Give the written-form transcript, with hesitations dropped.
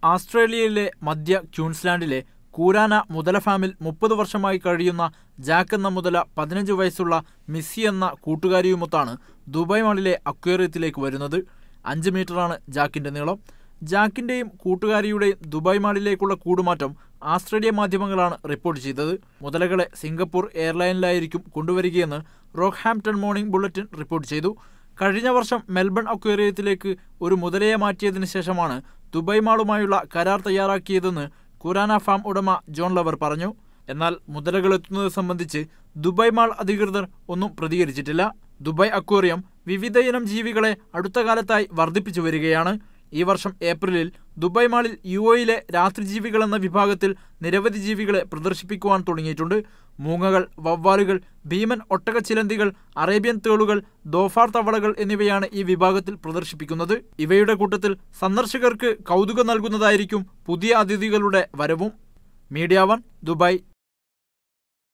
ആസ്ട്രേലിയയിലെ മധ്യ ക്യൂൻസ്ലാൻഡിലെ കൂരാന മുതല ഫാമിൽ 30 വർഷമായി കഴിയുന്ന ജാക്ക് എന്ന മുതല 15 വയസ്സുള്ള മിസ്സി എന്ന കൂട്ടുകാരിയുമൊത്താണ് ദുബായ് മാളിലെ അക്വേറിയത്തിലേക്ക് വരുന്നത്. 5 മീറ്ററാണ് ജാക്കിന്റെ നീളം. ജാക്കിന്റെയും കൂട്ടുകാരിയുടെയും ദുബായ് മാളിലേക്കുള്ള കൂടുമാറ്റം ആസ്ട്രേലിയ മാധ്യമങ്ങളാണ് റിപ്പോർട്ട് ചെയ്തത്. മുതലകളെ സിംഗപ്പൂർ എയർലൈനിലായിരിക്കും കൊണ്ടുവരികയെന്ന് റോക്ക്ഹാംപ്ടൺ മോർണിംഗ് ബുള്ളറ്റിൻ റിപ്പോർട്ട് ചെയ്തു. കഴിഞ്ഞ വർഷം മെൽബൺ അക്വേറിയത്തിലേക്ക് ഒരു മുതലയെ മാറ്റിയതിനു ശേഷമാണ് ദുബായ് മാളുമായുള്ള കരാർ തയ്യാറാക്കിയതെന്ന് കൂരാന ഫാം ഉടമ ജോൺ ലവർ പറഞ്ഞു. എന്നാൽ മുതലകൾ എത്തുന്നത് സംബന്ധിച്ച് ദുബായ് മാൾ അധികൃതർ ഒന്നും പ്രതികരിച്ചിട്ടില്ല. ദുബായ് അക്വേറിയം വിവിധയിനം ജീവികളെ അടുത്ത കാലത്തായി വർദ്ധിപ്പിച്ചു വരികയാണ്. ഈ വർഷം ഏപ്രിലിൽ ദുബായ് മാളിൽ UAE രാത്രിജീവികൾ എന്ന വിഭാഗത്തിൽ നിരവധി ജീവികളെ പ്രദർശിപ്പിക്കുവാൻ തുടങ്ങിയിട്ടുണ്ട്. മൂങ്ങകൾ, വവ്വാലുകൾ, ഭീമൻ ഒട്ടകച്ചിലന്തികൾ, അറേബ്യൻ തേളുകൾ, ദോഫാർ തവളകൾ എന്നിവയാണ് ഈ വിഭാഗത്തിൽ പ്രദർശിപ്പിക്കുന്നത്. ഇവയുടെ കൂട്ടത്തിൽ സന്ദർശകർക്ക് കൗതുകം നൽകുന്നതായിരിക്കും പുതിയ അതിഥികളുടെ വരവും. Media 1 Dubai.